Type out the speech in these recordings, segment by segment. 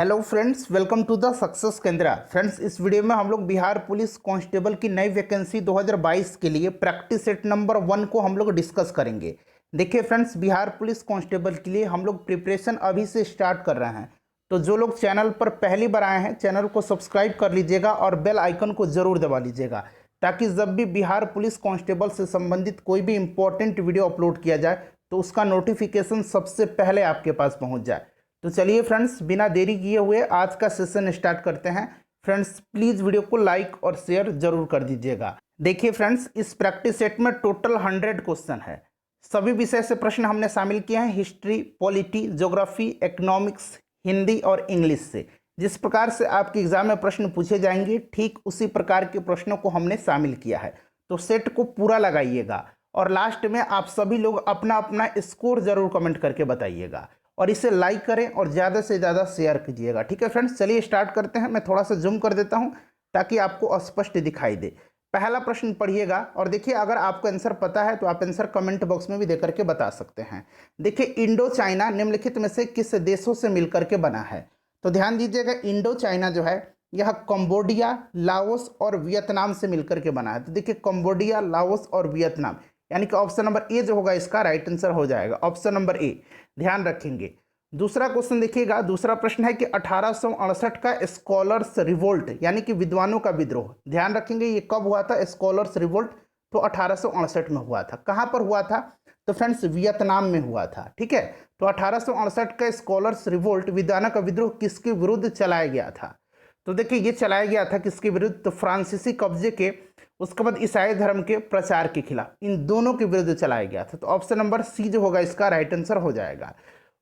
Hello friends, welcome to the success Kendra. Friends, इस video में हम लोग बिहार पुलिस कांस्टेबल की नई वैकेंसी 2022 के लिए प्रैक्टिस सेट नंबर 1 को हम लोग डिस्कस करेंगे। देखिए फ्रेंड्स, बिहार पुलिस कांस्टेबल के लिए हम लोग प्रिपरेशन अभी से स्टार्ट कर रहे हैं। तो जो लोग चैनल पर पहली बार आए हैं, चैनल को सब्सक्राइब कर लीजिएगा और बेल आइकन को ज़रूर दबा लीजिएगा, ताकि जब भी बिहार पुलिस कांस्टेबल से संबंधित कोई भी इंपॉर्टेंट वीडियो अपलोड किया जाए तो उसका नोटिफिकेशन सबसे पहले आपके पास पहुँच जाए। तो चलिए फ्रेंड्स, बिना देरी किए हुए आज का सेशन स्टार्ट करते हैं। फ्रेंड्स, प्लीज़ वीडियो को लाइक और शेयर जरूर कर दीजिएगा। देखिए फ्रेंड्स, इस प्रैक्टिस सेट में टोटल 100 क्वेश्चन है। सभी विषय से प्रश्न हमने शामिल किए हैं, history, polity, geography, economics, Hindi और इंग्लिश से। जिस प्रकार से आपके एग्जाम में प्रश्न पूछे जाएंगे, ठीक उसी प्रकार के प्रश्नों को हमने शामिल किया है। तो सेट को पूरा लगाइएगा और लास्ट में आप सभी लोग अपना अपना स्कोर जरूर कमेंट करके बताइएगा और इसे लाइक करें और ज़्यादा से ज़्यादा शेयर कीजिएगा। ठीक है फ्रेंड्स, चलिए स्टार्ट करते हैं। मैं थोड़ा सा जूम कर देता हूं ताकि आपको स्पष्ट दिखाई दे। पहला प्रश्न पढ़िएगा और देखिए, अगर आपको आंसर पता है तो आप आंसर कमेंट बॉक्स में भी देकर के बता सकते हैं। देखिए, इंडो चाइना निम्नलिखित में से किस देशों से मिलकर के बना है? तो ध्यान दीजिएगा, इंडो चाइना जो है यह कंबोडिया, लाओस और वियतनाम से मिलकर के बना है। तो देखिए, कंबोडिया, लाओस और वियतनाम, यानी कि ऑप्शन नंबर ए जो होगा इसका राइट आंसर हो जाएगा, ऑप्शन नंबर ए। ध्यान रखेंगे। दूसरा क्वेश्चन देखिएगा, दूसरा प्रश्न है कि 1868 का स्कॉलर्स रिवोल्ट यानी कि विद्वानों का विद्रोह, ध्यान रखेंगे ये कब हुआ था? स्कॉलर्स रिवोल्ट तो 1868 में हुआ था। कहां पर हुआ था? तो फ्रेंड्स, वियतनाम में हुआ था। ठीक है, तो 1868 का स्कॉलर्स रिवोल्ट, विद्वानों का विद्रोह, किसके विरुद्ध चलाया गया था? तो देखिए, ये चलाया गया था किसके विरुद्ध? तो फ्रांसीसी कब्जे के, उसके बाद ईसाई धर्म के प्रचार के खिलाफ, इन दोनों के विरुद्ध चलाया गया था। तो ऑप्शन नंबर सी जो होगा इसका राइट आंसर हो जाएगा।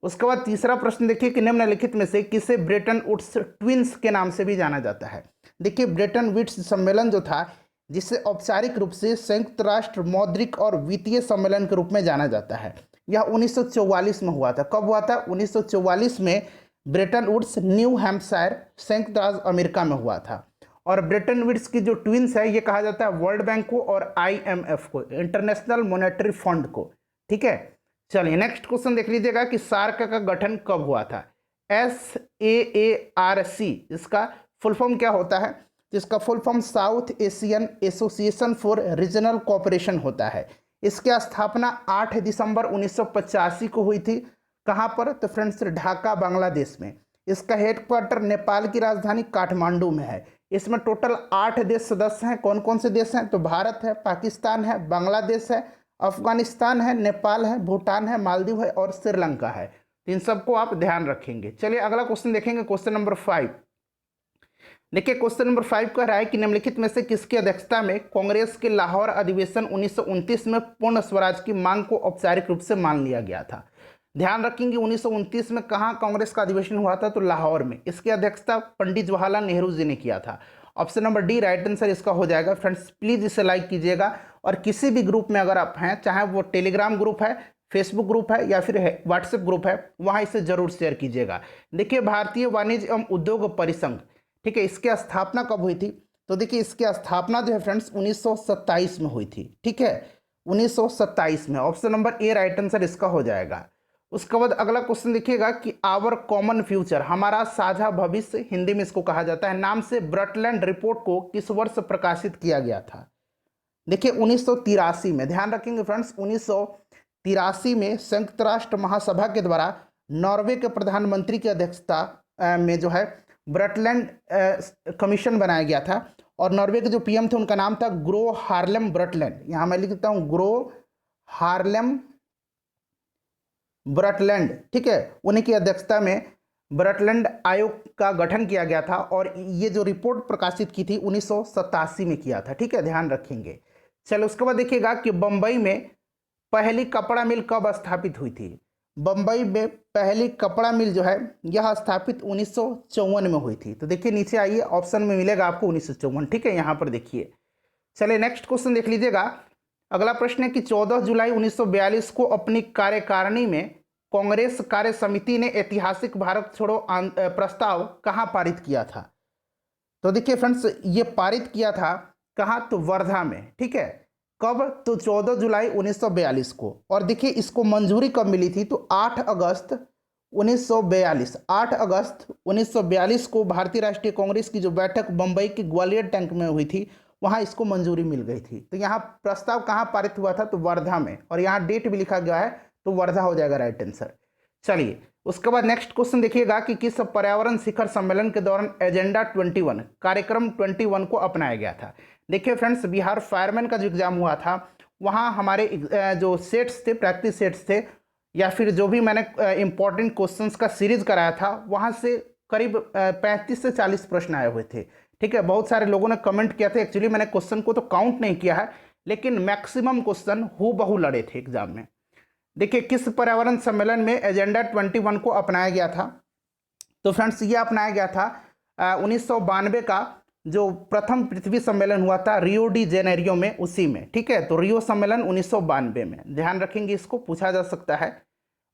उसके बाद तीसरा प्रश्न देखिए कि निम्नलिखित में से किसे ब्रेटन वुड्स ट्विंस के नाम से भी जाना जाता है? देखिए, ब्रेटन वुड्स सम्मेलन जो था, जिसे औपचारिक रूप से संयुक्त राष्ट्र मौद्रिक और वित्तीय सम्मेलन के रूप में जाना जाता है, यह 1944 में हुआ था। कब हुआ था? 1944 में ब्रेटन वुड्स न्यू हैम्पशायर, संयुक्त राज्य अमेरिका में हुआ था। और ब्रेटन वुड्स की जो ट्विंस है, ये कहा जाता है वर्ल्ड बैंक को और IMF को, इंटरनेशनल मॉनेटरी फंड को। ठीक है, चलिए नेक्स्ट क्वेश्चन देख लीजिएगा कि सार्क का गठन कब हुआ था? SAARC, इसका फुल फॉर्म क्या होता है? इसका full form south Asian association for regional cooperation होता है। इसकी स्थापना 8 दिसंबर 1985 को हुई थी। कहाँ पर? तो फ्रेंड्स, ढाका, बांग्लादेश में। इसका हेडक्वार्टर नेपाल की राजधानी काठमांडू में है। इसमें टोटल 8 देश सदस्य हैं। कौन कौन से देश हैं? तो भारत है, पाकिस्तान है, बांग्लादेश है, अफगानिस्तान है, नेपाल है, भूटान है, मालदीव है और श्रीलंका है। इन सबको आप ध्यान रखेंगे। चलिए अगला क्वेश्चन देखेंगे, क्वेश्चन नंबर 5। देखिए, क्वेश्चन नंबर 5 कह रहा है कि निम्नलिखित में से किसकी अध्यक्षता में कांग्रेस के लाहौर अधिवेशन 1929 में पूर्ण स्वराज की मांग को औपचारिक रूप से मान लिया गया था? ध्यान रखेंगे, 1929 में कहाँ कांग्रेस का अधिवेशन हुआ था? तो लाहौर में। इसकी अध्यक्षता पंडित जवाहरलाल नेहरू जी ने किया था। Option number D right answer इसका हो जाएगा। फ्रेंड्स, प्लीज इसे लाइक कीजिएगा और किसी भी ग्रुप में अगर आप हैं, चाहे वो टेलीग्राम ग्रुप है, फेसबुक ग्रुप है या फिर व्हाट्सएप ग्रुप है, वहां इसे जरूर शेयर कीजिएगा। देखिए, भारतीय वाणिज्य एवं उद्योग परिसंघ, ठीक है, इसकी स्थापना कब हुई थी? तो देखिए, इसकी स्थापना जो है फ्रेंड्स 1927 में हुई थी। ठीक है, 1927 में। Option number A right answer इसका हो जाएगा। उसके बाद अगला क्वेश्चन देखिएगा कि आवर कॉमन फ्यूचर, हमारा साझा भविष्य, हिंदी में इसको कहा जाता है, नाम से ब्रटलैंड रिपोर्ट को किस वर्ष प्रकाशित किया गया था? देखिए, 1983 में। ध्यान रखेंगे फ्रेंड्स, 1983 में संयुक्त राष्ट्र महासभा के द्वारा नॉर्वे के प्रधानमंत्री की अध्यक्षता में जो है ब्रटलैंड कमीशन बनाया गया था। और नॉर्वे के जो PM थे उनका नाम था ग्रो हार्लेम ब्रटलैंड। यहाँ मैं लिखता हूँ ग्रो हार्लेम ब्रटलैंड। ठीक है, उन्हीं की अध्यक्षता में ब्रटलैंड आयोग का गठन किया गया था और ये जो रिपोर्ट प्रकाशित की थी 1987 में किया था। ठीक है, ध्यान रखेंगे। चलो उसके बाद देखिएगा कि बंबई में पहली कपड़ा मिल कब स्थापित हुई थी? बंबई में पहली कपड़ा मिल जो है यह स्थापित 1954 में हुई थी। तो देखिए, नीचे आइए, ऑप्शन में मिलेगा आपको 1954। ठीक है, यहाँ पर देखिए। चलिए नेक्स्ट क्वेश्चन देख लीजिएगा। अगला प्रश्न है कि 14 जुलाई 1942 को अपनी कार्यकारिणी में कांग्रेस कार्य समिति ने ऐतिहासिक भारत छोड़ो प्रस्ताव कहां पारित किया था? तो देखिए फ्रेंड्स, ये पारित किया था कहां? तो वर्धा में। ठीक है, कब? तो 14 जुलाई 1942 को। और देखिए, इसको मंजूरी कब मिली थी? तो 8 अगस्त 1942, 8 अगस्त 1942 को भारतीय राष्ट्रीय कांग्रेस की जो बैठक बम्बई के ग्वालियर टैंक में हुई थी, वहां इसको मंजूरी मिल गई थी। तो यहाँ प्रस्ताव कहाँ पारित हुआ था, तो वर्धा में, और यहाँ डेट भी लिखा गया है, तो वर्धा हो जाएगा राइट आंसर। चलिए उसके बाद नेक्स्ट क्वेश्चन देखिएगा कि किस पर्यावरण शिखर सम्मेलन के दौरान एजेंडा 21 कार्यक्रम 21 को अपनाया गया था। देखिए फ्रेंड्स, बिहार फायरमैन का जो एग्जाम हुआ था, वहाँ हमारे जो सेट्स थे, प्रैक्टिस सेट्स थे, या फिर जो भी मैंने इंपॉर्टेंट क्वेश्चंस का सीरीज कराया था, वहाँ से करीब 35 से 40 प्रश्न आए हुए थे। ठीक है, बहुत सारे लोगों ने कमेंट किया था। एक्चुअली मैंने क्वेश्चन को तो काउंट नहीं किया है, लेकिन मैक्सिमम क्वेश्चन हूबहू लड़े थे एग्जाम में। देखिए किस पर्यावरण सम्मेलन में एजेंडा 21 को अपनाया गया था, तो फ्रेंड्स ये अपनाया गया था 1992 का जो प्रथम पृथ्वी सम्मेलन हुआ था रियो डी जेनेरियो में, उसी में। ठीक है, तो रियो सम्मेलन 1992 में, ध्यान रखेंगे, इसको पूछा जा सकता है।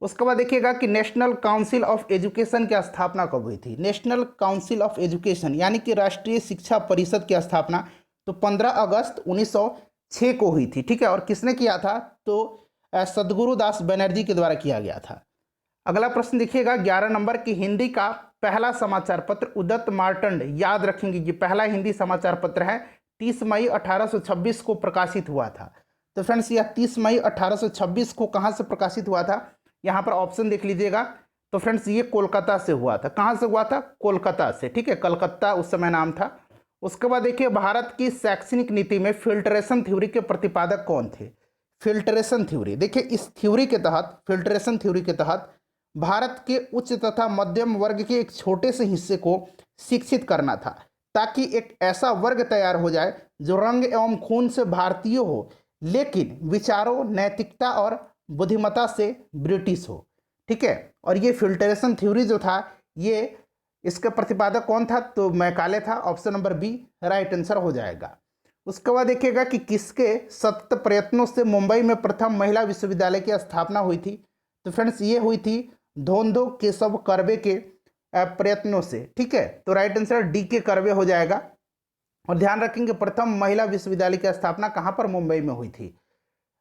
उसके बाद देखिएगा कि नेशनल काउंसिल ऑफ एजुकेशन की स्थापना कब हुई थी। नेशनल काउंसिल ऑफ एजुकेशन यानी कि राष्ट्रीय शिक्षा परिषद की स्थापना तो 15 अगस्त 1906 को हुई थी। ठीक है, और किसने किया था, तो सदगुरु दास बनर्जी के द्वारा किया गया था। अगला प्रश्न देखिएगा 11 नंबर की हिंदी का पहला समाचार पत्र उदत मार्तंड, याद रखेंगे ये पहला हिंदी समाचार पत्र है, 30 मई 1826 को प्रकाशित हुआ था। तो फ्रेंड्स यह 30 मई 1826 को कहाँ से प्रकाशित हुआ था, यहाँ पर ऑप्शन देख लीजिएगा। तो फ्रेंड्स ये कोलकाता से हुआ था। कहाँ से हुआ था, कोलकाता से। ठीक है, कलकत्ता उस समय नाम था। उसके बाद देखिए भारत की शैक्षणिक नीति में फिल्ट्रेशन थ्योरी के प्रतिपादक कौन थे। फिल्ट्रेशन थ्योरी, देखिए इस थ्योरी के तहत, फिल्ट्रेशन थ्योरी के तहत भारत के उच्च तथा मध्यम वर्ग के एक छोटे से हिस्से को शिक्षित करना था, ताकि एक ऐसा वर्ग तैयार हो जाए जो रंग एवं खून से भारतीय हो, लेकिन विचारों, नैतिकता और बुद्धिमत्ता से ब्रिटिश हो। ठीक है, और ये फिल्ट्रेशन थ्योरी जो था, ये इसका प्रतिपादक कौन था, तो मैकाले था। Option number B right answer हो जाएगा। उसके बाद देखिएगा कि किसके सतत प्रयत्नों से मुंबई में प्रथम महिला विश्वविद्यालय की स्थापना हुई थी। तो फ्रेंड्स ये हुई थी धोंदो केशव कर्वे के प्रयत्नों से। ठीक है, तो राइट आंसर डी के कर्वे हो जाएगा। और ध्यान रखेंगे प्रथम महिला विश्वविद्यालय की स्थापना कहाँ पर, मुंबई में हुई थी।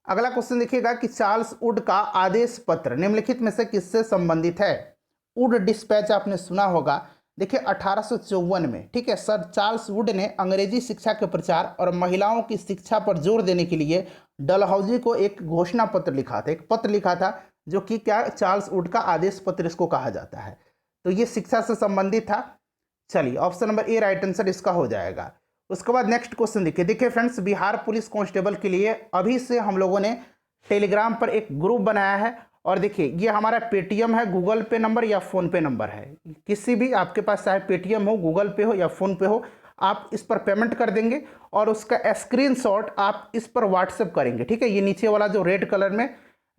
अगला क्वेश्चन देखिएगा कि चार्ल्स वुड का आदेश पत्र निम्नलिखित में से किससे संबंधित है। वुड डिस्पैच आपने सुना होगा। देखिए 1854 में, ठीक है, सर चार्ल्स वुड ने अंग्रेजी शिक्षा के प्रचार और महिलाओं की शिक्षा पर जोर देने के लिए डलहौजी को एक घोषणा पत्र लिखा था, एक पत्र लिखा था, जो कि क्या, चार्ल्स वुड का आदेश पत्र इसको कहा जाता है। तो ये शिक्षा से संबंधित था। चलिए option number A right answer इसका हो जाएगा। उसके बाद नेक्स्ट क्वेश्चन देखिए फ्रेंड्स, बिहार पुलिस कांस्टेबल के लिए अभी से हम लोगों ने टेलीग्राम पर एक ग्रुप बनाया है, और देखिए ये हमारा पेटीएम है, गूगल पे नंबर या फ़ोन पे नंबर है, किसी भी आपके पास चाहे पेटीएम हो, गूगल पे हो या फ़ोन पे हो, आप इस पर पेमेंट कर देंगे और उसका स्क्रीनशॉट आप इस पर व्हाट्सएप करेंगे। ठीक है, ये नीचे वाला जो रेड कलर में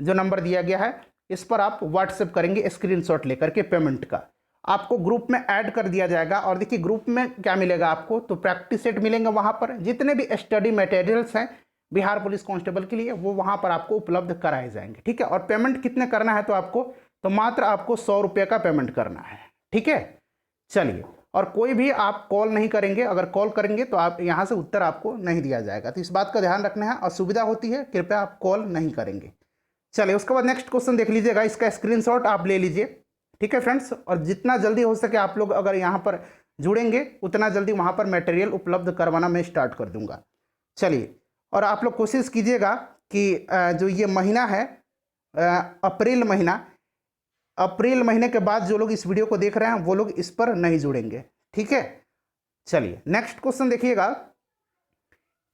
जो नंबर दिया गया है, इस पर आप व्हाट्सएप करेंगे स्क्रीनशॉट लेकर के पेमेंट का, आपको ग्रुप में ऐड कर दिया जाएगा। और देखिए ग्रुप में क्या मिलेगा आपको, तो प्रैक्टिस सेट मिलेंगे, वहाँ पर जितने भी स्टडी मटेरियल्स हैं बिहार पुलिस कांस्टेबल के लिए वो वहाँ पर आपको उपलब्ध कराए जाएंगे। ठीक है, और पेमेंट कितने करना है, तो आपको तो मात्र आपको 100 रुपये का पेमेंट करना है। ठीक है, चलिए, और कोई भी आप कॉल नहीं करेंगे, अगर कॉल करेंगे तो आप यहाँ से उत्तर आपको नहीं दिया जाएगा, तो इस बात का ध्यान रखना है। असुविधा होती है, कृपया आप कॉल नहीं करेंगे। चलिए उसके बाद नेक्स्ट क्वेश्चन देख लीजिएगा, इसका स्क्रीनशॉट आप ले लीजिए। ठीक है फ्रेंड्स, और जितना जल्दी हो सके आप लोग अगर यहाँ पर जुड़ेंगे उतना जल्दी वहाँ पर मटेरियल उपलब्ध करवाना मैं स्टार्ट कर दूँगा। चलिए, और आप लोग कोशिश कीजिएगा कि जो ये महीना है अप्रैल महीने के बाद जो लोग इस वीडियो को देख रहे हैं वो लोग इस पर नहीं जुड़ेंगे। ठीक है, चलिए नेक्स्ट क्वेश्चन देखिएगा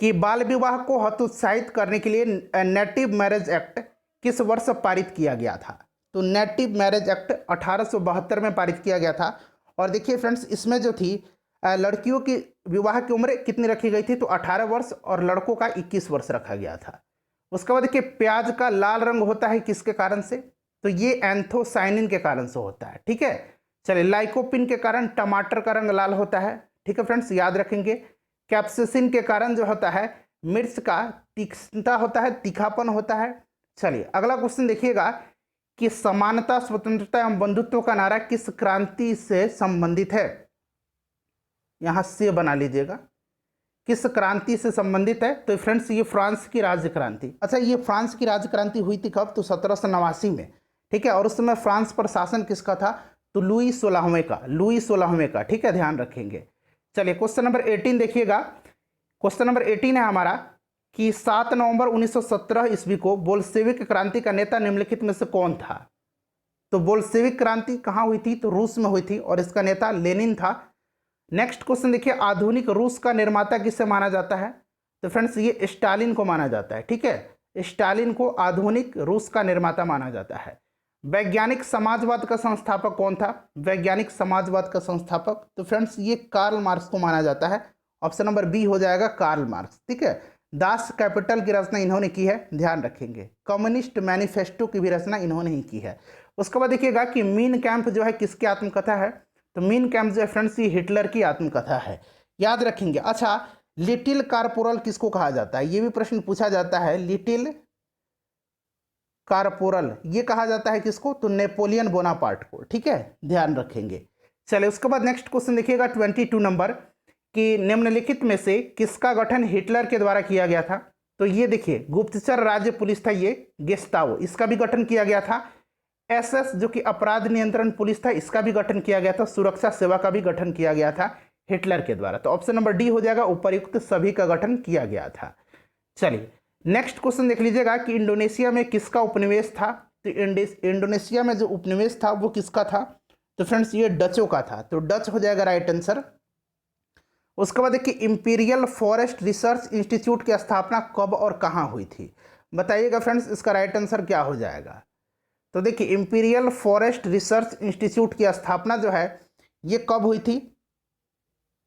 कि बाल विवाह को हतोत्साहित करने के लिए नेटिव मैरिज एक्ट किस वर्ष पारित किया गया था। तो नेटिव मैरिज एक्ट 1872 में पारित किया गया था। और देखिए फ्रेंड्स, इसमें जो थी लड़कियों की विवाह की उम्र कितनी रखी गई थी, तो 18 वर्ष, और लड़कों का 21 वर्ष रखा गया था। उसके बाद देखिए प्याज का लाल रंग होता है किसके कारण से, तो ये एंथोसाइनिन के कारण से होता है। ठीक है, चलिए लाइकोपिन के कारण टमाटर का रंग लाल होता है। ठीक है फ्रेंड्स, याद रखेंगे। कैप्सिसिन के कारण जो होता है मिर्च का तीक्ष्णता होता है, तीखापन होता है। चलिए अगला क्वेश्चन देखिएगा कि समानता, स्वतंत्रता एवं बंधुत्व का नारा किस क्रांति से संबंधित है। यहाँ से बना लीजिएगा, किस क्रांति से संबंधित है, तो फ्रेंड्स ये फ्रांस की राज्य क्रांति। अच्छा, ये फ्रांस की राज्य क्रांति हुई थी कब, तो 1789 में। ठीक है। और उस समय फ्रांस पर शासन किसका था, तो लुई 16वें का, ठीक है, ध्यान रखेंगे। चलिए क्वेश्चन नंबर 18 देखिएगा। क्वेश्चन नंबर 18 है हमारा कि 7 नवंबर 1917 ईस्वी को बोल्शेविक क्रांति का नेता निम्नलिखित में से कौन था। तो बोल्शेविक क्रांति कहाँ हुई थी, तो रूस में हुई थी और इसका नेता लेनिन था। नेक्स्ट क्वेश्चन देखिए, आधुनिक रूस का निर्माता किसे माना जाता है, तो फ्रेंड्स ये स्टालिन को माना जाता है, ठीक है। स्टालिन को आधुनिक रूस का निर्माता माना जाता है। वैज्ञानिक समाजवाद का संस्थापक कौन था, वैज्ञानिक समाजवाद का संस्थापक, तो फ्रेंड्स ये कार्ल मार्क्स को माना जाता है। ऑप्शन नंबर बी हो जाएगा कार्ल मार्क्स, ठीक है। दास कैपिटल की रचना इन्होंने की है, ध्यान रखेंगे। कम्युनिस्ट मैनिफेस्टो की भी रचना इन्होंने ही की है। उसके बाद देखिएगा कि मीन कैंप जो है किसकी आत्मकथा है, तो मीन कैंप जो है फ्रेंड्स ये हिटलर की आत्मकथा है, याद रखेंगे। अच्छा, लिटिल कारपोरल किसको कहा जाता है, ये भी प्रश्न पूछा जाता है। लिटिल कारपोरल ये कहा जाता है किसको, तो नेपोलियन बोनापार्ट को, ठीक है, ध्यान रखेंगे। चलिए उसके बाद नेक्स्ट क्वेश्चन देखिएगा 22 नंबर कि निम्नलिखित में से किसका गठन हिटलर के द्वारा किया गया था। तो ये देखिए गुप्तचर राज्य पुलिस था, ये गेस्टाओ, इसका भी गठन किया गया था। एसएस जो कि अपराध नियंत्रण पुलिस था, इसका भी गठन किया गया था। सुरक्षा सेवा का भी गठन किया गया था हिटलर के द्वारा। तो ऑप्शन नंबर डी हो जाएगा, उपर्युक्त सभी का गठन किया गया था। चलिए नेक्स्ट क्वेश्चन देख लीजिएगा कि इंडोनेशिया में किसका उपनिवेश था। तो इंडोनेशिया में जो उपनिवेश था वो किसका था, तो फ्रेंड्स ये डचों का था, तो डच हो जाएगा राइट आंसर। उसके बाद देखिए इंपीरियल फॉरेस्ट रिसर्च इंस्टीट्यूट की स्थापना कब और कहाँ हुई थी, बताइएगा फ्रेंड्स, इसका राइट आंसर क्या हो जाएगा। तो देखिए इंपीरियल फॉरेस्ट रिसर्च इंस्टीट्यूट की स्थापना जो है ये कब हुई थी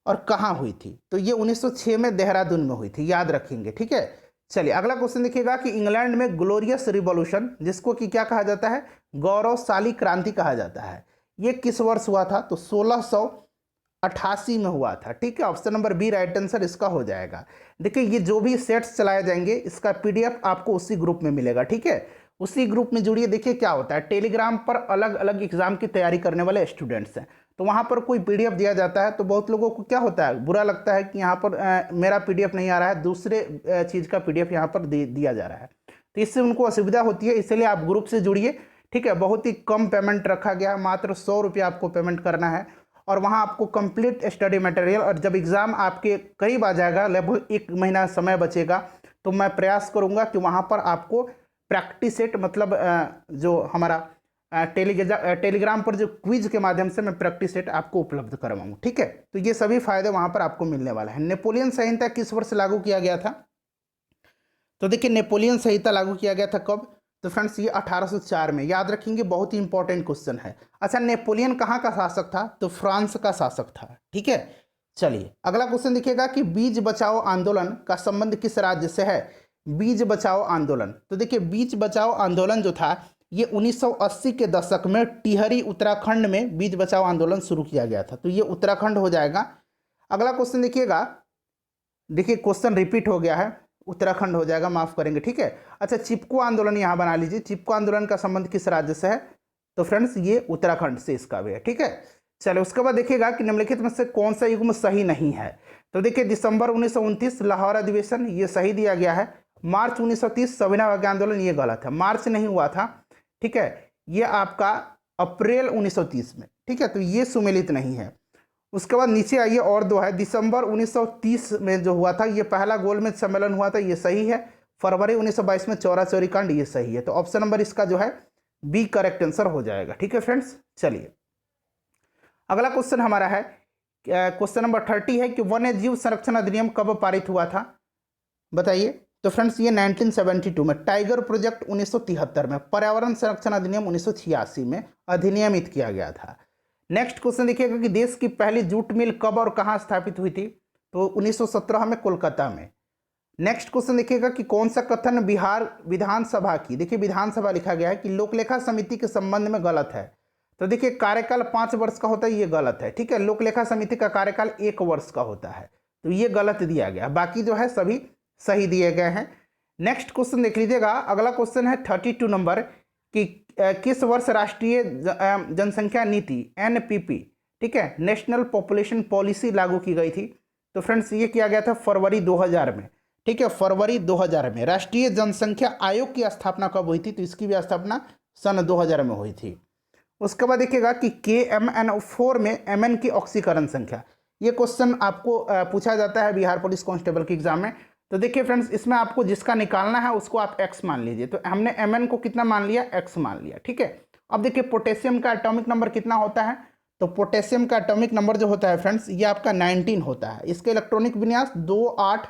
और कहाँ हुई थी, तो ये 1906 में देहरादून में हुई थी, याद रखेंगे, ठीक है। चलिए अगला क्वेश्चन देखिएगा कि इंग्लैंड में ग्लोरियस रिवॉल्यूशन जिसको कि क्या कहा जाता है, गौरवशाली क्रांति कहा जाता है, ये किस वर्ष हुआ था, तो 1688 में हुआ था, ठीक है। Option number B right answer इसका हो जाएगा। देखिए ये जो भी सेट्स चलाए जाएंगे इसका पीडीएफ आपको उसी ग्रुप में मिलेगा, ठीक है, उसी ग्रुप में जुड़िए। देखिए क्या होता है, टेलीग्राम पर अलग अलग एग्जाम की तैयारी करने वाले स्टूडेंट्स हैं, तो वहाँ पर कोई पीडीएफ दिया जाता है तो बहुत लोगों को क्या होता है, बुरा लगता है कि यहाँ पर मेरा पीडीएफ नहीं आ रहा है, दूसरे चीज़ का पीडीएफ यहाँ पर दिया जा रहा है, तो इससे उनको असुविधा होती है। इसलिए आप ग्रुप से जुड़िए, ठीक है। बहुत ही कम पेमेंट रखा गया, मात्र 100 रुपये आपको पेमेंट करना है और वहाँ आपको कंप्लीट स्टडी मटेरियल, और जब एग्ज़ाम आपके करीब आ जाएगा, लगभग 1 महीना समय बचेगा, तो मैं प्रयास करूँगा कि वहाँ पर आपको प्रैक्टिस सेट, मतलब जो हमारा टेलीग्राम पर जो क्विज के माध्यम से मैं प्रैक्टिस सेट आपको उपलब्ध करवाऊँ, ठीक है। तो ये सभी फायदे वहाँ पर आपको मिलने वाला है। नेपोलियन संहिता किस वर्ष लागू किया गया था, तो देखिए नेपोलियन संहिता लागू किया गया था कब, तो फ्रेंड्स ये 1804 में, याद रखेंगे, बहुत ही इंपॉर्टेंट क्वेश्चन है। अच्छा नेपोलियन कहाँ का शासक था, तो फ्रांस का शासक था, ठीक है। चलिए अगला क्वेश्चन देखिएगा कि बीज बचाओ आंदोलन का संबंध किस राज्य से है, बीज बचाओ आंदोलन। तो देखिए बीज बचाओ आंदोलन जो था ये 1980 के दशक में टिहरी उत्तराखंड में बीज बचाओ आंदोलन शुरू किया गया था, तो ये उत्तराखंड हो जाएगा। अगला क्वेश्चन देखिएगा, देखिए क्वेश्चन रिपीट हो गया है, उत्तराखंड हो जाएगा, माफ करेंगे, ठीक है। अच्छा चिपको आंदोलन यहाँ बना लीजिए, चिपको आंदोलन का संबंध किस राज्य से है, तो फ्रेंड्स ये उत्तराखंड से इसका भी है, ठीक है। चलिए उसके बाद देखिएगा कि निम्नलिखित में से कौन सा युग्म सही नहीं है। तो देखिए दिसंबर 1929 लाहौर अधिवेशन ये सही दिया गया है। मार्च 1930 सविनय अवज्ञा आंदोलन ये गलत है, मार्च नहीं हुआ था, ठीक है, ये आपका अप्रैल 1930 में, ठीक है, तो ये सुमेलित नहीं है। उसके बाद नीचे आइए और दो है, दिसंबर 1930 में जो हुआ था ये पहला गोलमेज सम्मेलन हुआ था, ये सही है। फरवरी 1922 में चौरा चौरी कांड, ये सही है। तो ऑप्शन नंबर इसका जो है बी करेक्ट आंसर हो जाएगा, ठीक है फ्रेंड्स। चलिए अगला क्वेश्चन हमारा है, क्वेश्चन नंबर 30 है कि वन्य जीव संरक्षण अधिनियम कब पारित हुआ था, बताइए। तो फ्रेंड्स ये 1972 में, टाइगर प्रोजेक्ट 1973 में, पर्यावरण संरक्षण अधिनियम 1986 में अधिनियमित किया गया था। नेक्स्ट क्वेश्चन देखिएगा कि देश की पहली जूट मिल कब और कहाँ स्थापित हुई थी, तो 1917 में कोलकाता में। नेक्स्ट क्वेश्चन देखिएगा कि कौन सा कथन बिहार विधानसभा की, देखिए विधानसभा लिखा गया है, कि लोकलेखा समिति के संबंध में गलत है। तो देखिए कार्यकाल 5 वर्ष का होता है, ये गलत है, ठीक है। लोकलेखा समिति का कार्यकाल 1 वर्ष का होता है, तो ये गलत दिया गया, बाकी जो है सभी सही दिए गए हैं। नेक्स्ट क्वेश्चन देख लीजिएगा, अगला क्वेश्चन है 32 नंबर कि किस वर्ष राष्ट्रीय जनसंख्या नीति एनपीपी, ठीक है, नेशनल पॉपुलेशन पॉलिसी लागू की गई थी। तो फ्रेंड्स ये किया गया था फरवरी 2000 में, ठीक है, फरवरी 2000 में। राष्ट्रीय जनसंख्या आयोग की स्थापना कब हुई थी, तो इसकी भी स्थापना सन 2000 में हुई थी। उसके बाद देखिएगा कि KMnO4 में Mn की ऑक्सीकरण संख्या, ये क्वेश्चन आपको पूछा जाता है बिहार पुलिस कांस्टेबल के एग्जाम में। तो देखिए फ्रेंड्स, इसमें आपको जिसका निकालना है उसको आप x मान लीजिए। तो हमने Mn को कितना मान लिया, x मान लिया, ठीक है। अब देखिए पोटेशियम का एटॉमिक नंबर कितना होता है, तो पोटेशियम का एटॉमिक नंबर जो होता है फ्रेंड्स, ये आपका 19 होता है। इसका इलेक्ट्रॉनिक विन्यास 2 8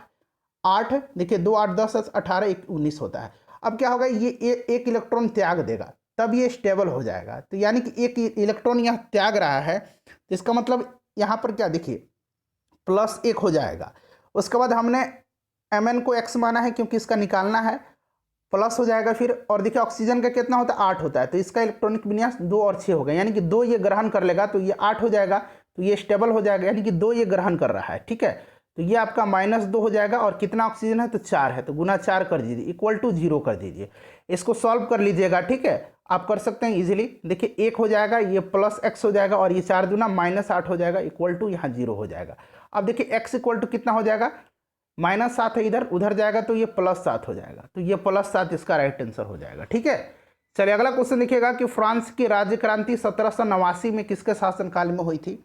8, देखिए 2 8 10 18 19 होता है। अब क्या होगा, ये एक इलेक्ट्रॉन त्याग देगा तब ये स्टेबल हो जाएगा। तो यानी कि एक इलेक्ट्रॉन यहाँ त्याग रहा है, तो इसका मतलब यहाँ पर क्या, देखिए +1 हो जाएगा। उसके बाद हमने Mn को x माना है क्योंकि इसका निकालना है, प्लस हो जाएगा फिर। और देखिए ऑक्सीजन का कितना होता है, 8 होता है। तो इसका इलेक्ट्रॉनिक विन्यास 2 और 6 होगा, यानी कि 2 ये ग्रहण कर लेगा तो ये 8 हो जाएगा, तो ये स्टेबल हो जाएगा, यानी कि 2 ये ग्रहण कर रहा है, ठीक है। तो ये आपका -2 हो जाएगा। और कितना ऑक्सीजन है, तो 4 है, तो गुना 4 कर दीजिए, इक्वल टू 0 कर दीजिए। इसको सॉल्व कर लीजिएगा, ठीक है, आप कर सकते हैं इजीली। देखिए 1 हो जाएगा, ये +x हो जाएगा, और ये 4 दूना -8 हो जाएगा, इक्वल टू यहाँ 0 हो जाएगा। अब देखिए x इक्वल टू कितना हो जाएगा, -7 है, इधर उधर जाएगा तो ये +7 हो जाएगा, तो ये +7 इसका राइट आंसर हो जाएगा, ठीक है। चलिए अगला क्वेश्चन देखिएगा कि फ्रांस की राज्य क्रांति 1789 में किसके शासनकाल में हुई थी,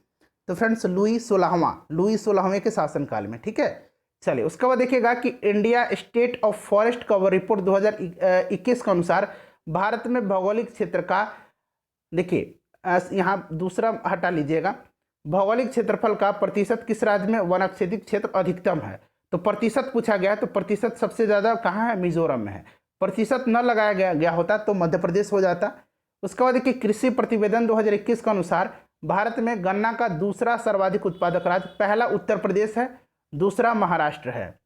तो फ्रेंड्स लुई 16वें के शासनकाल में, ठीक है। चलिए उसके बाद देखिएगा कि India state of forest cover report 2021 के अनुसार भारत में भौगोलिक क्षेत्र का, देखिए यहाँ दूसरा हटा लीजिएगा, भौगोलिक क्षेत्रफल का प्रतिशत किस राज्य में वनाच्छेदित क्षेत्र अधिकतम है। तो प्रतिशत पूछा गया है, तो प्रतिशत सबसे ज़्यादा कहाँ है, मिजोरम में है। प्रतिशत न लगाया गया होता तो मध्य प्रदेश हो जाता। उसके बाद देखिए कृषि प्रतिवेदन 2021 के अनुसार भारत में गन्ना का दूसरा सर्वाधिक उत्पादक राज्य, पहला उत्तर प्रदेश है, दूसरा महाराष्ट्र है।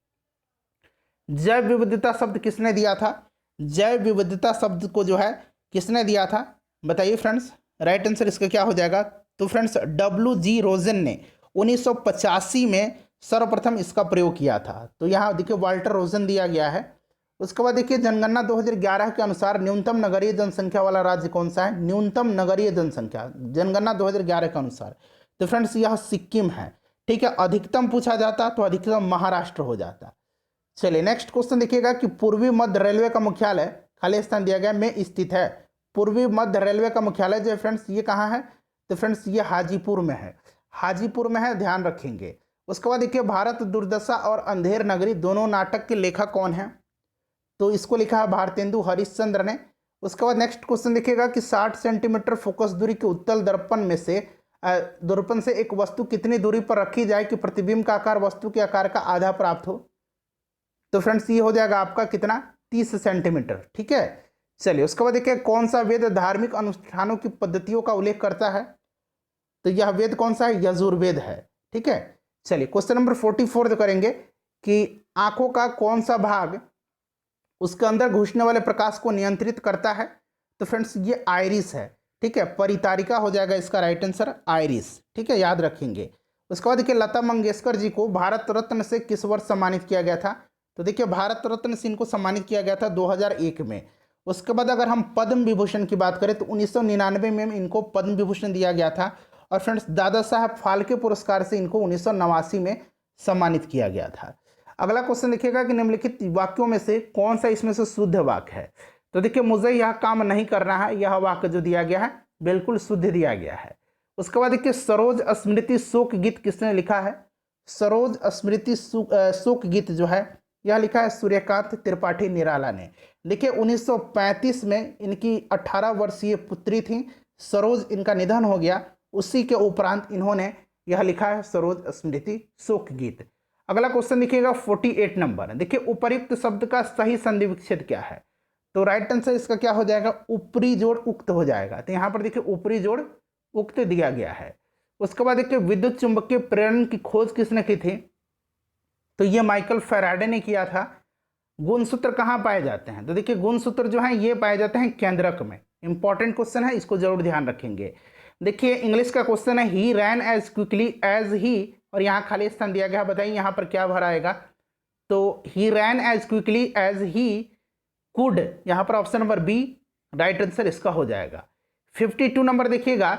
जैव विविधता शब्द किसने दिया था, जैव विविधता शब्द को जो है किसने दिया था, बताइए फ्रेंड्स। राइट आंसर इसका क्या हो जाएगा, तो फ्रेंड्स WG रोजन ने 1985 में सर्वप्रथम इसका प्रयोग किया था। तो यहाँ देखिए वाल्टर रोजन दिया गया है। उसके बाद देखिए जनगणना 2011 के अनुसार न्यूनतम नगरीय जनसंख्या वाला राज्य कौन सा है, न्यूनतम नगरीय जनसंख्या जनगणना 2011 के अनुसार, तो फ्रेंड्स यह सिक्किम है, ठीक है। अधिकतम पूछा जाता तो अधिकतम महाराष्ट्र हो जाता। चलिए नेक्स्ट क्वेश्चन देखिएगा कि पूर्वी मध्य रेलवे का मुख्यालय, खाली स्थान दिया गया, में स्थित है। पूर्वी मध्य रेलवे का मुख्यालय जो फ्रेंड्स ये कहाँ है, तो फ्रेंड्स ये हाजीपुर में है, हाजीपुर में है, ध्यान रखेंगे। उसके बाद देखिए भारत दुर्दशा और अंधेर नगरी दोनों नाटक के लेखक कौन है, तो इसको लिखा है भारतेंदु हरिश्चंद्र ने। उसके बाद नेक्स्ट क्वेश्चन देखिएगा कि 60 सेंटीमीटर फोकस दूरी के उत्तल दर्पण से एक वस्तु कितनी दूरी पर रखी जाए कि प्रतिबिंब का आकार वस्तु के आकार का आधा प्राप्त हो, तो फ्रेंड्स ये हो जाएगा आपका कितना, 30 सेंटीमीटर, ठीक है। चलिए उसके बाद देखिए कौन सा वेद धार्मिक अनुष्ठानों की पद्धतियों का उल्लेख करता है, तो यह वेद कौन सा है, यजुर्वेद है, ठीक है। चलिए क्वेश्चन नंबर 44 करेंगे कि आंखों का कौन सा भाग उसके अंदर घुसने वाले प्रकाश को नियंत्रित करता है, तो फ्रेंड्स ये आइरिस है, ठीक है। परितारिका हो जाएगा इसका राइट आंसर, आइरिस, ठीक है, याद रखेंगे। उसके बाद देखिए लता मंगेशकर जी को भारत रत्न से किस वर्ष सम्मानित किया गया था, तो देखिए भारत रत्न से इनको सम्मानित किया गया था 2001 में। उसके बाद अगर हम पद्म विभूषण की बात करें तो 1999 में इनको पद्म विभूषण दिया गया था। और फ्रेंड्स दादा साहब फाल्के पुरस्कार से इनको 1989 में सम्मानित किया गया था। अगला क्वेश्चन देखिएगा कि निम्नलिखित वाक्यों में से कौन सा इसमें से शुद्ध वाक्य है, तो देखिए मुझे यह काम नहीं करना है, यह वाक्य जो दिया गया है बिल्कुल शुद्ध दिया गया है। उसके बाद देखिए सरोज स्मृति शोक गीत किसने लिखा है, सरोज स्मृति शोक गीत जो है यह लिखा है सूर्यकांत त्रिपाठी निराला ने। देखिए 1935 में इनकी 18 वर्षीय पुत्री थी सरोज, इनका निधन हो गया, उसी के उपरांत इन्होंने यह लिखा है सरोज स्मृति शोक गीत। अगला क्वेश्चन देखिएगा 48 नंबर, देखिए उपर्युक्त शब्द का सही संधि विच्छेद क्या है, तो राइट आंसर इसका क्या हो जाएगा, ऊपरी जोड़ उक्त हो जाएगा। तो यहाँ पर देखिए ऊपरी जोड़ उक्त दिया गया है। उसके बाद देखिए विद्युत चुंबकीय प्रेरण की खोज किसने की थी, तो ये माइकल फैराडे ने किया था। गुणसूत्र कहाँ पाए जाते हैं, तो देखिए गुणसूत्र जो है ये पाए जाते हैं केंद्रक में। इंपॉर्टेंट क्वेश्चन है, इसको जरूर ध्यान रखेंगे। देखिए इंग्लिश का क्वेश्चन है ही रैन एज क्विकली एज ही, और यहाँ खाली स्थान दिया गया, बताइए यहाँ पर क्या भरा आएगा, तो he ran as quickly as he could, यहाँ पर option number B right answer इसका हो जाएगा। 52 नंबर देखिएगा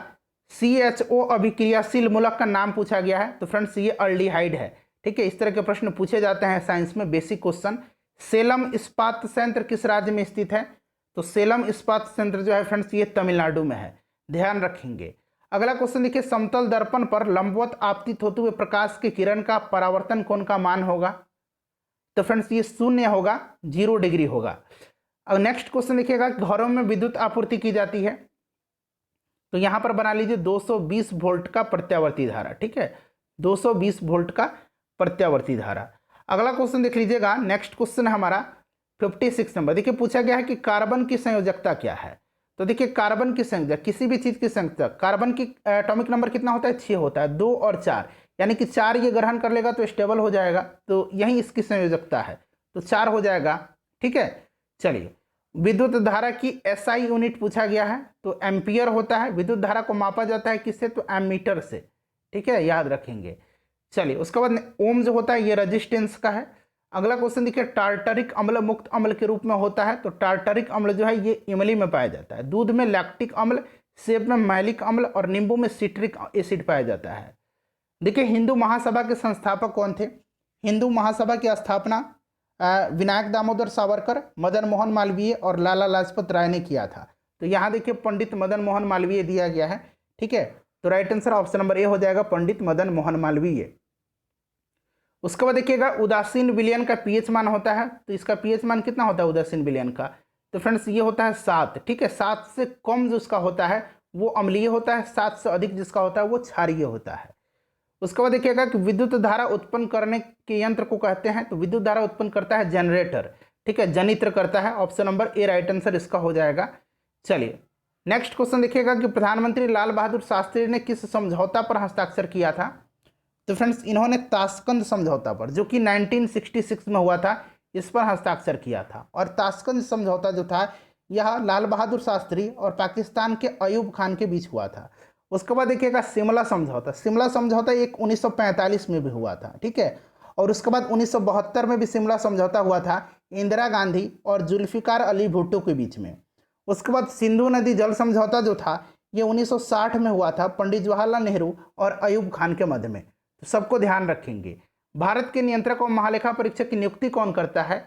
CHO अभिक्रियाशील मूलक का नाम पूछा गया है, तो फ्रेंड्स ये अल्डिहाइड है, ठीक है। इस तरह के प्रश्न पूछे जाते हैं साइंस में, बेसिक क्वेश्चन। सेलम इस्पात संयंत्र किस राज्य में स्थित है, तो सेलम इस्पात संयंत्र जो है फ्रेंड्स ये तमिलनाडु में है, ध्यान रखेंगे। अगला क्वेश्चन देखिए, समतल दर्पण पर लंबवत आपतित होते हुए प्रकाश के किरण का परावर्तन कोण का मान होगा? तो फ्रेंड्स ये 0 होगा, 0 डिग्री होगा। अब नेक्स्ट क्वेश्चन देखिएगा, घरों में विद्युत आपूर्ति की जाती है, तो यहां पर बना लीजिए 220 वोल्ट का प्रत्यावर्ती धारा, ठीक है, 220 वोल्ट का प्रत्यावर्ती धारा। अगला क्वेश्चन देख लीजिएगा, नेक्स्ट क्वेश्चन है हमारा 56 नंबर। देखिए पूछा गया है कि कार्बन की संयोजकता क्या है? तो देखिए कार्बन की संयोजक, किसी भी चीज की संयोजक, कार्बन की एटॉमिक नंबर कितना होता है? 6 होता है, 2 और 4, यानी कि 4 ये ग्रहण कर लेगा तो स्टेबल हो जाएगा, तो यही इसकी संयोजकता है, तो 4 हो जाएगा, ठीक है। चलिए, विद्युत धारा की एसआई यूनिट पूछा गया है, तो एम्पियर होता है। विद्युत धारा को मापा जाता है किससे? तो एमीटर से, ठीक है, याद रखेंगे। चलिए, उसके बाद ओम जो होता है ये रेजिस्टेंस का है। अगला क्वेश्चन देखिए, टार्टरिक अम्ल मुक्त अम्ल के रूप में होता है, तो टार्टरिक अम्ल जो है ये इमली में पाया जाता है। दूध में लैक्टिक अम्ल, सेब में मैलिक अम्ल और नींबू में सिट्रिक एसिड पाया जाता है। देखिए, हिंदू महासभा के संस्थापक कौन थे? हिंदू महासभा की स्थापना विनायक दामोदर सावरकर, मदन मोहन मालवीय और लाला लाजपत राय ने किया था। तो यहाँ देखिए पंडित मदन मोहन मालवीय दिया गया है, ठीक है, तो right answer option number A हो जाएगा, पंडित मदन मोहन मालवीय। उसके बाद देखिएगा, उदासीन विलयन का पीएच मान होता है, तो इसका पीएच मान कितना होता है उदासीन विलयन का? तो फ्रेंड्स ये होता है 7, ठीक है, 7 से कम जो उसका होता है वो अम्लीय होता है, 7 से अधिक जिसका होता है वो क्षारीय होता है। उसके बाद देखिएगा कि विद्युत धारा उत्पन्न करने के यंत्र को कहते हैं, तो विद्युत धारा उत्पन्न करता है जनरेटर, ठीक है, जनित्र करता है, option number A right answer इसका हो जाएगा। चलिए, नेक्स्ट क्वेश्चन देखिएगा कि प्रधानमंत्री लाल बहादुर शास्त्री ने किस समझौता पर हस्ताक्षर किया था? तो फ्रेंड्स इन्होंने ताशकंद समझौता पर, जो कि 1966 में हुआ था, इस पर हस्ताक्षर किया था। और ताशकंद समझौता जो था यह लाल बहादुर शास्त्री और पाकिस्तान के अयूब खान के बीच हुआ था। उसके बाद देखिएगा शिमला समझौता, शिमला समझौता एक 1945 में भी हुआ था, ठीक है, और उसके बाद 1972 में भी शिमला समझौता हुआ था इंदिरा गांधी और जुल्फिकार अली भुट्टो के बीच में। उसके बाद सिंधु नदी जल समझौता जो था ये 1960 में हुआ था पंडित जवाहरलाल नेहरू और अयूब खान के मध्य में, तो सबको ध्यान रखेंगे। भारत के नियंत्रक और महालेखा परीक्षक की नियुक्ति कौन करता है?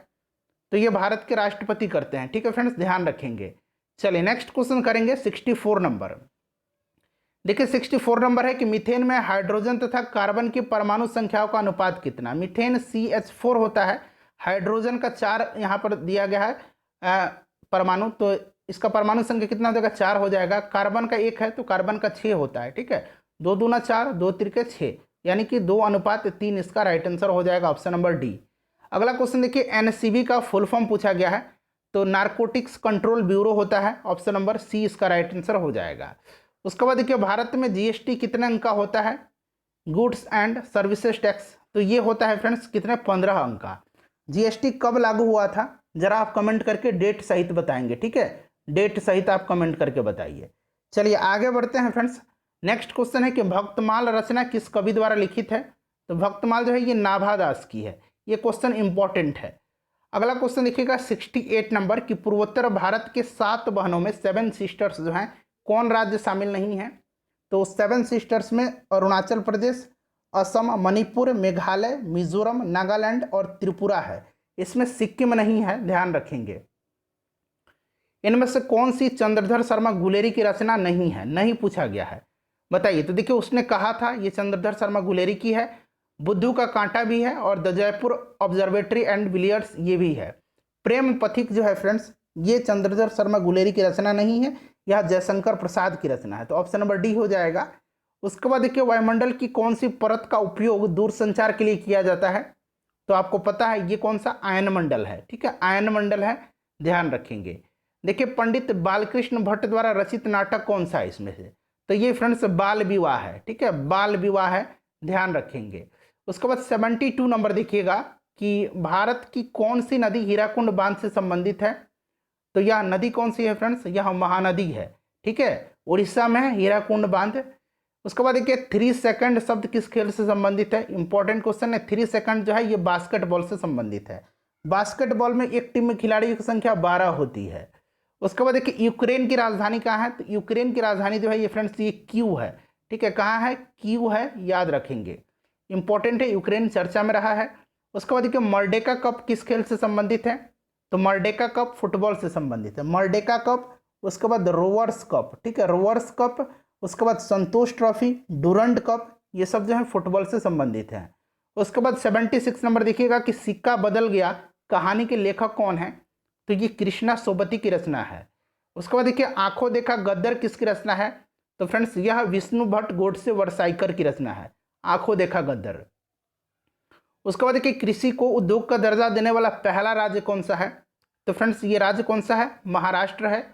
तो ये भारत के राष्ट्रपति करते हैं, ठीक है फ्रेंड्स, ध्यान रखेंगे। चलिए, नेक्स्ट क्वेश्चन करेंगे 64 नंबर। देखिए 64 नंबर है कि मीथेन में हाइड्रोजन तथा कार्बन की परमाणु संख्याओं का अनुपात कितना? मीथेन CH4 होता है, हाइड्रोजन का 4 यहाँ पर दिया गया है परमाणु, तो इसका परमाणु संख्या कितना हो जाएगा? 4 हो जाएगा। कार्बन का 1 है तो कार्बन का 6 होता है, ठीक है, 2 दूना 4, 2 तिरके 6, यानी कि 2:3 इसका राइट आंसर हो जाएगा, ऑप्शन नंबर डी। अगला क्वेश्चन देखिए, NCB का फुल फॉर्म पूछा गया है, तो नारकोटिक्स कंट्रोल ब्यूरो होता है, ऑप्शन नंबर सी इसका राइट आंसर हो जाएगा। उसके बाद देखिए, भारत में GST कितने अंक का होता है? गुड्स एंड सर्विसेज टैक्स, तो ये होता है फ्रेंड्स कितने? 15 अंक का। GST कब लागू हुआ था? जरा आप कमेंट करके डेट सहित बताएंगे, ठीक है, डेट सहित आप कमेंट करके बताइए। चलिए आगे बढ़ते हैं फ्रेंड्स। नेक्स्ट क्वेश्चन है कि भक्तमाल रचना किस कवि द्वारा लिखित है? तो भक्तमाल जो है ये नाभादास की है, ये क्वेश्चन इंपॉर्टेंट है। अगला क्वेश्चन देखिएगा 68 नंबर की पूर्वोत्तर भारत के 7 बहनों में 7 सिस्टर्स जो हैं कौन राज्य शामिल नहीं है? तो 7 सिस्टर्स में अरुणाचल प्रदेश, असम, मणिपुर, मेघालय, मिजोरम, नागालैंड और त्रिपुरा है। इसमें सिक्किम नहीं है, ध्यान रखेंगे। इनमें से कौन सी चंद्रधर शर्मा गुलेरी की रचना नहीं है? नहीं पूछा गया है, बताइए। तो देखिए उसने कहा था ये चंद्रधर शर्मा गुलेरी की है, बुद्धू का कांटा भी है और the Jaipur observatory and billiards ये भी है। प्रेम पथिक जो है फ्रेंड्स ये चंद्रधर शर्मा गुलेरी की रचना नहीं है, यह जयशंकर प्रसाद की रचना है, तो ऑप्शन नंबर डी हो जाएगा। उसके बाद देखिए वायुमंडल की कौन सी परत का उपयोग दूरसंचार के लिए किया जाता है? तो आपको पता है ये कौन सा आयन मंडल है, ठीक है, आयन मंडल है, ध्यान रखेंगे। देखिए पंडित बालकृष्ण भट्ट द्वारा रचित नाटक कौन सा है इसमें से? तो ये फ्रेंड्स बाल विवाह है, ठीक है, बाल विवाह है, ध्यान रखेंगे। उसके बाद 72 नंबर देखिएगा कि भारत की कौन सी नदी हीराकुंड बांध से संबंधित है? तो यह नदी कौन सी है फ्रेंड्स? यह महानदी है, ठीक है, उड़ीसा में है हीराकुंड बांध। उसके बाद देखिए 3 सेकंड शब्द किस खेल से संबंधित है? इंपॉर्टेंट क्वेश्चन है। 3 सेकंड जो है ये बास्केटबॉल से संबंधित है। बास्केटबॉल में एक टीम में खिलाड़ियों की संख्या 12 होती है। उसके बाद देखिए यूक्रेन की राजधानी कहाँ है? तो यूक्रेन की राजधानी जो है ये फ्रेंड्स ये क्यू है, ठीक है, कहाँ है? क्यू है, याद रखेंगे, इंपॉर्टेंट है, यूक्रेन चर्चा में रहा है। उसके बाद देखिए मर्डेका कप किस खेल से संबंधित है? तो मर्डेका कप फुटबॉल से संबंधित है, मर्डेका कप। उसके बाद रोवर्स कप, ठीक है, रोवर्स कप। उसके बाद संतोष ट्रॉफी, डूरंड कप, ये सब जो है फुटबॉल से संबंधित है। उसके बाद 76 नंबर देखिएगा कि सिक्का बदल गया कहानी के लेखक कौन है, तो ये कृष्णा सोबती की रचना है। उसके बाद देखिए आंखों देखा गद्दर किसकी रचना है, तो फ्रेंड्स यह विष्णु भट्ट गोडसे वर्साइकर की रचना है, आंखों देखा गद्दर। उसके बाद देखिए कृषि को उद्योग का दर्जा देने वाला पहला राज्य कौन सा है, तो फ्रेंड्स ये राज्य कौन सा है, महाराष्ट्र है।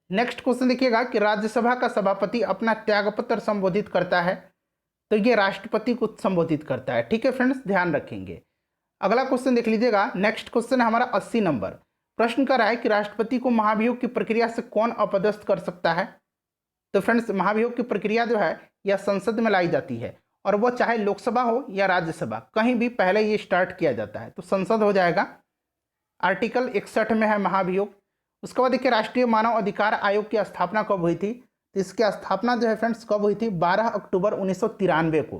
नेक्स्ट क्वेश्चन देखिएगा कि राज्यसभा का सभापति अपना त्यागपत्र संबोधित करता है, तो ये राष्ट्रपति को संबोधित करता है। ठीक है फ्रेंड्स, ध्यान रखेंगे। अगला क्वेश्चन देख लीजिएगा, नेक्स्ट क्वेश्चन है हमारा 80 नंबर। प्रश्न कर रहा है कि राष्ट्रपति को महाभियोग की प्रक्रिया से कौन अपदस्थ कर सकता है, तो फ्रेंड्स महाभियोग की प्रक्रिया जो है यह संसद में लाई जाती है, और वो चाहे लोकसभा हो या राज्यसभा, कहीं भी पहले ये स्टार्ट किया जाता है, तो संसद हो जाएगा। आर्टिकल 61 में है महाभियोग। उसके बाद देखिए राष्ट्रीय मानव अधिकार आयोग की स्थापना कब हुई थी, तो इसकी स्थापना जो है फ्रेंड्स कब हुई थी, 12 अक्टूबर 1993 को,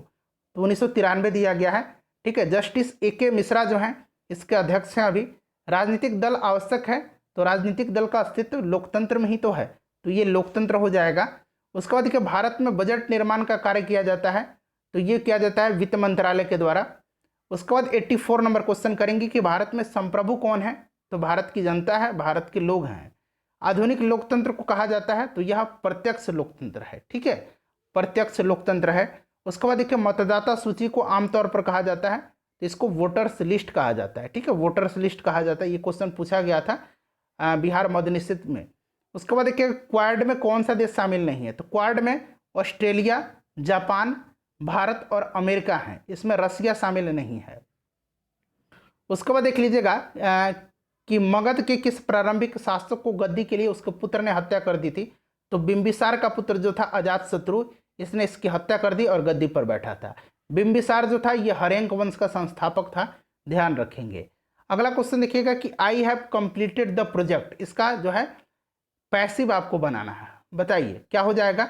तो 1993 दिया गया है। ठीक है, जस्टिस AK मिश्रा जो हैं इसके अध्यक्ष हैं अभी। राजनीतिक दल आवश्यक है, तो राजनीतिक दल का अस्तित्व लोकतंत्र में ही तो है, तो ये लोकतंत्र हो जाएगा। उसके बाद देखिए भारत में बजट निर्माण का कार्य किया जाता है, तो ये किया जाता है वित्त मंत्रालय के द्वारा। उसके बाद 84 नंबर क्वेश्चन करेंगे कि भारत में संप्रभु कौन है, तो भारत की जनता है, भारत के लोग हैं। आधुनिक लोकतंत्र को कहा जाता है, तो यह प्रत्यक्ष लोकतंत्र है। ठीक है, प्रत्यक्ष लोकतंत्र है। उसके बाद देखिए मतदाता सूची को आमतौर पर कहा जाता है, तो इसको वोटर्स लिस्ट कहा जाता है। ठीक है, वोटर्स लिस्ट कहा जाता है। ये क्वेश्चन पूछा गया था बिहार मदनिषित में। उसके बाद देखिए क्वाड में कौन सा देश शामिल नहीं है, तो क्वाड में ऑस्ट्रेलिया, जापान, भारत और अमेरिका हैं, इसमें रसिया शामिल नहीं है। उसके बाद देख लीजिएगा कि मगध के किस प्रारंभिक शासक को गद्दी के लिए उसके पुत्र ने हत्या कर दी थी, तो बिंबिसार का पुत्र जो था अजातशत्रु, इसने इसकी हत्या कर दी और गद्दी पर बैठा था। बिंबिसार जो था ये हरेंक वंश का संस्थापक था, ध्यान रखेंगे। अगला क्वेश्चन देखिएगा कि I have completed the project, इसका जो है पैसिव आपको बनाना है, बताइए क्या हो जाएगा,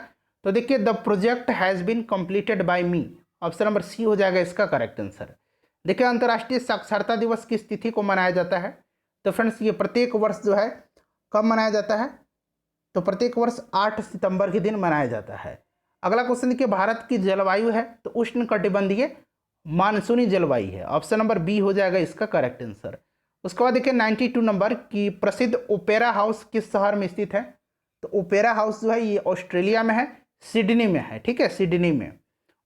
तो देखिए the project has been completed by me, option number C हो जाएगा इसका करेक्ट आंसर। देखिए अंतर्राष्ट्रीय साक्षरता दिवस किस तिथि को मनाया जाता है, तो फ्रेंड्स ये प्रत्येक वर्ष जो है कब मनाया जाता है, तो प्रत्येक वर्ष 8 सितंबर के दिन मनाया जाता है। अगला क्वेश्चन देखिए भारत की जलवायु है, तो उष्ण कटिबंधीय मानसूनी जलवायु है, ऑप्शन नंबर बी हो जाएगा इसका करेक्ट आंसर। उसके बाद देखिए 92 नंबर की प्रसिद्ध ओपेरा हाउस किस शहर में स्थित है, तो ओपेरा हाउस जो है ये ऑस्ट्रेलिया में है, सिडनी में है। ठीक है, सिडनी में।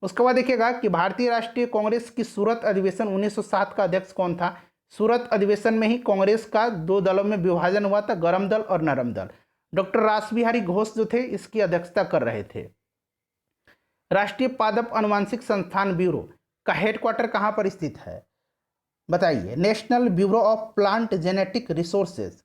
उसके बाद देखिएगा कि भारतीय राष्ट्रीय कांग्रेस की सूरत अधिवेशन 1907 का अध्यक्ष कौन था, सूरत अधिवेशन में ही कांग्रेस का 2 दलों में विभाजन हुआ था, गरम दल और नरम दल। डॉक्टर रासबिहारी घोष जो थे इसकी अध्यक्षता कर रहे थे। राष्ट्रीय पादप अनुवांशिक संस्थान ब्यूरो का हेडक्वार्टर कहाँ पर स्थित है, बताइए, national bureau of plant genetic resources,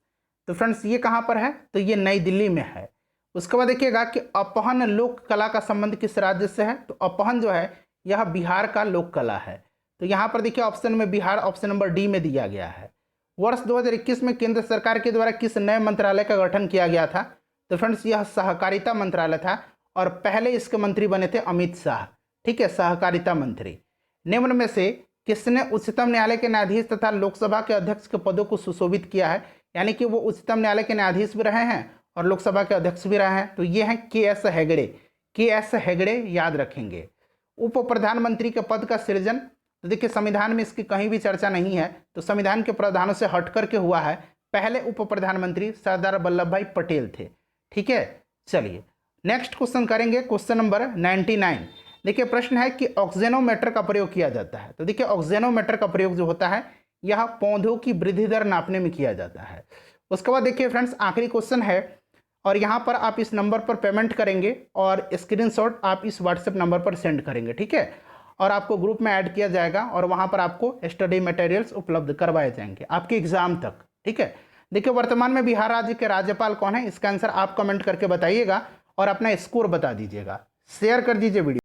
तो फ्रेंड्स ये कहाँ पर है, तो ये नई दिल्ली में है। उसके बाद देखिएगा कि अपहन लोक कला का संबंध किस राज्य से है, तो अपहन जो है यह बिहार का लोक कला है, तो यहाँ पर देखिए ऑप्शन में बिहार ऑप्शन नंबर डी में दिया गया है। वर्ष 2021 में केंद्र सरकार के द्वारा किस नए मंत्रालय का गठन किया गया था, तो फ्रेंड्स यह सहकारिता मंत्रालय था, और पहले इसके मंत्री बने थे अमित शाह। ठीक है, सहकारिता मंत्री। निम्न में से किसने उच्चतम न्यायालय के न्यायाधीश तथा लोकसभा के अध्यक्ष के पदों को सुशोभित किया है, यानी कि वो उच्चतम न्यायालय के न्यायाधीश भी रहे हैं और लोकसभा के अध्यक्ष भी रहे हैं, तो ये हैं KS हेगड़े। KS हेगड़े याद रखेंगे। उप प्रधानमंत्री के पद का सृजन, तो देखिए संविधान में इसकी कहीं भी चर्चा नहीं है, तो संविधान के प्रावधानों से हट करके हुआ है। पहले उप प्रधानमंत्री सरदार वल्लभ भाई पटेल थे। ठीक है, चलिए नेक्स्ट क्वेश्चन करेंगे, क्वेश्चन नंबर 99। देखिए प्रश्न है कि ऑक्सीजनोमीटर का प्रयोग किया जाता है, तो देखिए ऑक्सीजनोमीटर का प्रयोग जो होता है यह पौधों की वृद्धि दर नापने में किया जाता है। उसके बाद देखिए फ्रेंड्स आखिरी क्वेश्चन है, और यहाँ पर आप इस नंबर पर पेमेंट करेंगे और स्क्रीनशॉट आप इस व्हाट्सएप नंबर पर सेंड करेंगे। ठीक है, और आपको ग्रुप में ऐड किया जाएगा और वहाँ पर आपको स्टडी मटेरियल्स उपलब्ध करवाए जाएंगे आपके एग्जाम तक। ठीक है, देखिए वर्तमान में बिहार राज्य के राज्यपाल कौन है, इसका आंसर आप कमेंट करके बताइएगा और अपना स्कोर बता दीजिएगा। शेयर कर दीजिए वीडियो।